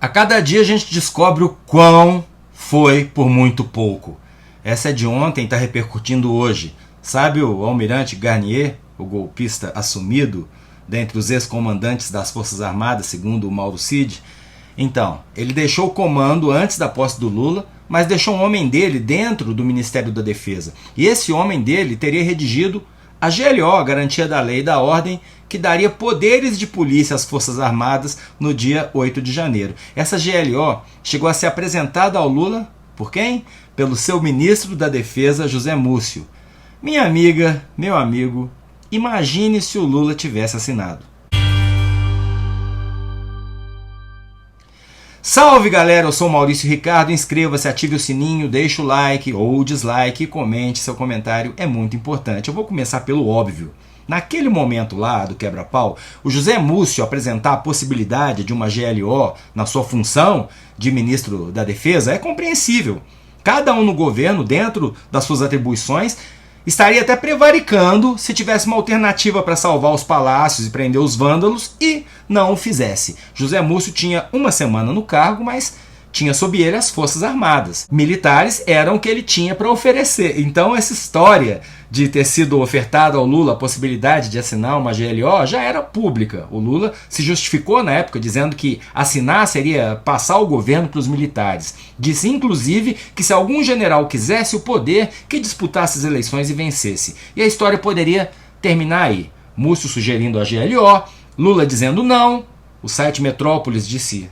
A cada dia a gente descobre o quão foi por muito pouco. Essa é de ontem, está repercutindo hoje. Sabe o almirante Garnier, o golpista assumido, dentre os ex-comandantes das Forças Armadas, segundo o Mauro Cid? Então, ele deixou o comando antes da posse do Lula, mas deixou um homem dele dentro do Ministério da Defesa. E esse homem dele teria redigido a GLO, a Garantia da Lei e da Ordem, que daria poderes de polícia às Forças Armadas no dia 8 de janeiro. Essa GLO chegou a ser apresentada ao Lula por quem? Pelo seu ministro da Defesa, José Múcio. Minha amiga, meu amigo, imagine se o Lula tivesse assinado. Salve galera, eu sou o Maurício Ricardo, inscreva-se, ative o sininho, deixe o like ou o dislike e comente, seu comentário é muito importante. Eu vou começar pelo óbvio. Naquele momento lá do quebra-pau, o José Múcio apresentar a possibilidade de uma GLO na sua função de ministro da Defesa é compreensível. Cada um no governo, dentro das suas atribuições, estaria até prevaricando se tivesse uma alternativa para salvar os palácios e prender os vândalos e não o fizesse. José Múcio tinha uma semana no cargo, mas tinha sob ele as Forças Armadas. Militares eram o que ele tinha para oferecer. Então essa história de ter sido ofertada ao Lula a possibilidade de assinar uma GLO já era pública. O Lula se justificou na época dizendo que assinar seria passar o governo para os militares. Disse inclusive que se algum general quisesse o poder, que disputasse as eleições e vencesse. E a história poderia terminar aí. Múcio sugerindo a GLO, Lula dizendo não, o site Metrópolis disse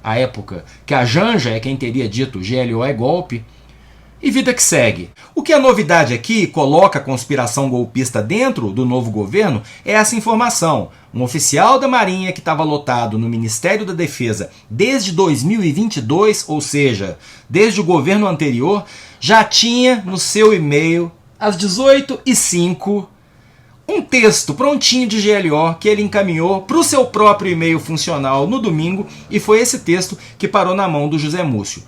à época que a Janja é quem teria dito GLO é golpe, e vida que segue. O que é novidade aqui, coloca a conspiração golpista dentro do novo governo, é essa informação. Um oficial da Marinha que estava lotado no Ministério da Defesa desde 2022, ou seja, desde o governo anterior, já tinha no seu e-mail, às 18h05, um texto prontinho de GLO que ele encaminhou para o seu próprio e-mail funcional no domingo, e foi esse texto que parou na mão do José Múcio.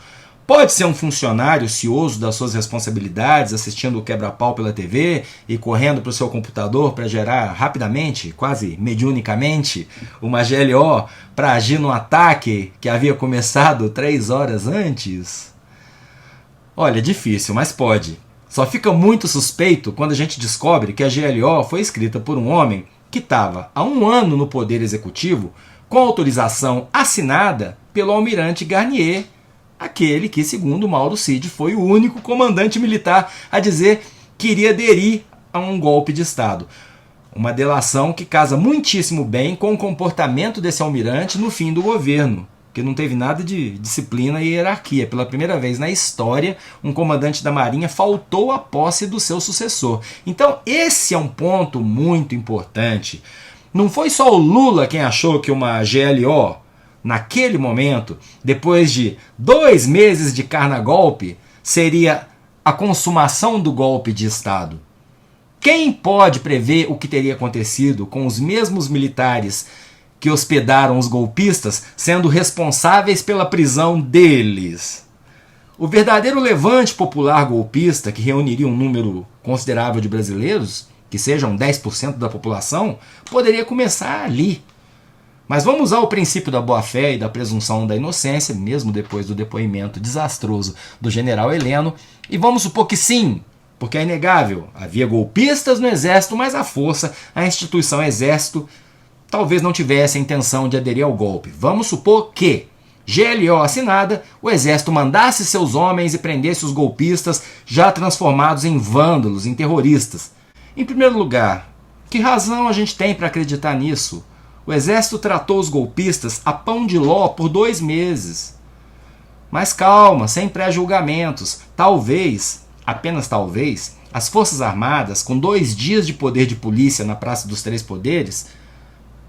Pode ser um funcionário cioso das suas responsabilidades, assistindo o quebra-pau pela TV e correndo para o seu computador para gerar rapidamente, quase mediunicamente, uma GLO para agir no ataque que havia começado 3 horas antes? Olha, difícil, mas pode. Só fica muito suspeito quando a gente descobre que a GLO foi escrita por um homem que estava há 1 ano no Poder Executivo com autorização assinada pelo almirante Garnier, aquele que, segundo Mauro Cid, foi o único comandante militar a dizer que iria aderir a um golpe de Estado. Uma delação que casa muitíssimo bem com o comportamento desse almirante no fim do governo, que não teve nada de disciplina e hierarquia. Pela primeira vez na história, um comandante da Marinha faltou à posse do seu sucessor. Então esse é um ponto muito importante. Não foi só o Lula quem achou que uma GLO, naquele momento, depois de 2 meses de carna-golpe, seria a consumação do golpe de Estado. Quem pode prever o que teria acontecido com os mesmos militares que hospedaram os golpistas sendo responsáveis pela prisão deles? O verdadeiro levante popular golpista, que reuniria um número considerável de brasileiros, que sejam 10% da população, poderia começar ali. Mas vamos usar o princípio da boa-fé e da presunção da inocência, mesmo depois do depoimento desastroso do general Heleno, e vamos supor que sim, porque é inegável, havia golpistas no Exército, mas a força, a instituição Exército, talvez não tivesse a intenção de aderir ao golpe. Vamos supor que, GLO assinada, o Exército mandasse seus homens e prendesse os golpistas já transformados em vândalos, em terroristas. Em primeiro lugar, que razão a gente tem para acreditar nisso? O Exército tratou os golpistas a pão de ló por 2 meses. Mas calma, sem pré-julgamentos. Talvez, apenas talvez, as Forças Armadas, com 2 dias de poder de polícia na Praça dos Três Poderes,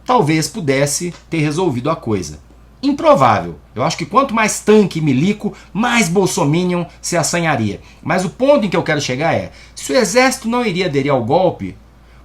talvez pudesse ter resolvido a coisa. Improvável. Eu acho que quanto mais tanque e milico, mais bolsominion se assanharia. Mas o ponto em que eu quero chegar é, se o Exército não iria aderir ao golpe,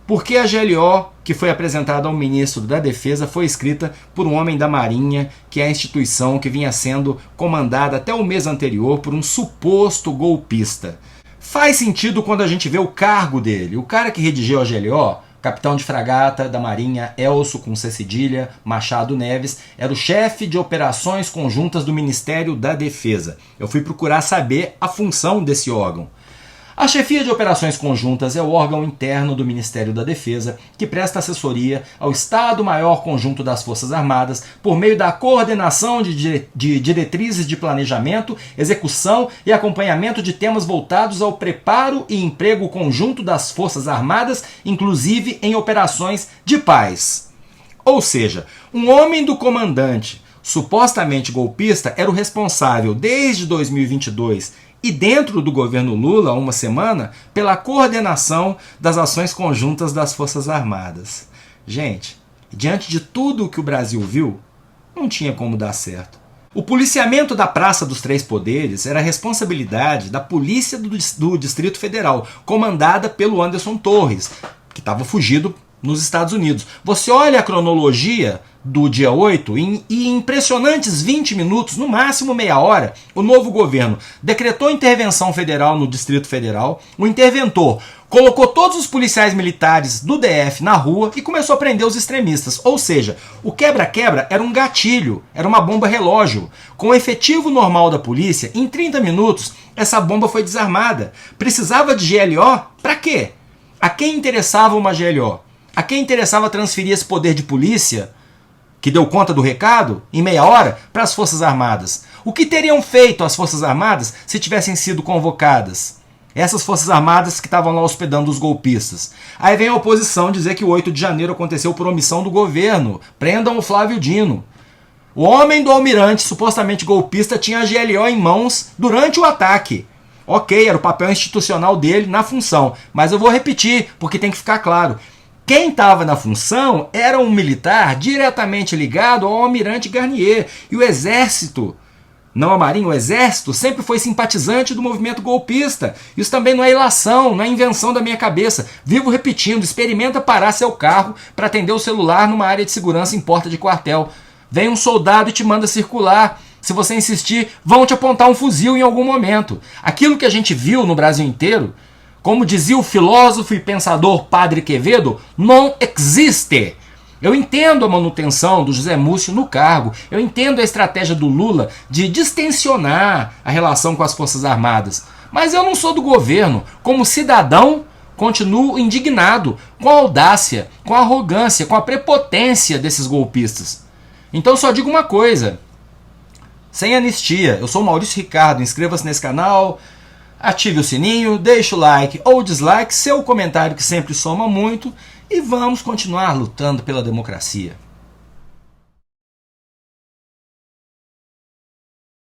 por que a GLO que foi apresentada ao ministro da Defesa foi escrita por um homem da Marinha, que é a instituição que vinha sendo comandada até o mês anterior por um suposto golpista? Faz sentido quando a gente vê o cargo dele. O cara que redigiu a GLO capitão de fragata da Marinha Elcio com C cedilha Machado Neves, era o chefe de operações conjuntas do Ministério da Defesa. Eu fui procurar saber a função desse órgão. A chefia de operações conjuntas é o órgão interno do Ministério da Defesa que presta assessoria ao Estado-Maior Conjunto das Forças Armadas por meio da coordenação de diretrizes de planejamento, execução e acompanhamento de temas voltados ao preparo e emprego conjunto das Forças Armadas, inclusive em operações de paz. Ou seja, um homem do comandante supostamente golpista era o responsável desde 2022 e dentro do governo Lula, há uma semana, pela coordenação das ações conjuntas das Forças Armadas. Gente, diante de tudo o que o Brasil viu, não tinha como dar certo. O policiamento da Praça dos Três Poderes era a responsabilidade da Polícia do Distrito Federal, comandada pelo Anderson Torres, que estava fugido nos Estados Unidos. Você olha a cronologia do dia 8 e em impressionantes 20 minutos, no máximo meia hora, o novo governo decretou intervenção federal no Distrito Federal, o interventor colocou todos os policiais militares do DF na rua e começou a prender os extremistas. Ou seja, o quebra-quebra era um gatilho, era uma bomba relógio. Com o efetivo normal da polícia, em 30 minutos, essa bomba foi desarmada. Precisava de GLO? Para quê? A quem interessava uma GLO? A quem interessava transferir esse poder de polícia, que deu conta do recado, em meia hora, para as Forças Armadas? O que teriam feito as Forças Armadas se tivessem sido convocadas? Essas Forças Armadas que estavam lá hospedando os golpistas. Aí vem a oposição dizer que o 8 de janeiro aconteceu por omissão do governo. Prendam o Flávio Dino. O homem do almirante, supostamente golpista, tinha a GLO em mãos durante o ataque. Ok, era o papel institucional dele na função. Mas eu vou repetir, porque tem que ficar claro. Quem estava na função era um militar diretamente ligado ao almirante Garnier. E o exército, não a marinha, o exército sempre foi simpatizante do movimento golpista. Isso também não é ilação, não é invenção da minha cabeça. Vivo repetindo, experimenta parar seu carro para atender o celular numa área de segurança em porta de quartel. Vem um soldado e te manda circular. Se você insistir, vão te apontar um fuzil em algum momento. Aquilo que a gente viu no Brasil inteiro, como dizia o filósofo e pensador Padre Quevedo, não existe. Eu entendo a manutenção do José Múcio no cargo, eu entendo a estratégia do Lula de distensionar a relação com as Forças Armadas, mas eu não sou do governo. Como cidadão, continuo indignado com a audácia, com a arrogância, com a prepotência desses golpistas. Então só digo uma coisa, sem anistia. Eu sou o Maurício Ricardo, inscreva-se nesse canal, ative o sininho, deixe o like ou dislike, seu comentário que sempre soma muito, e vamos continuar lutando pela democracia.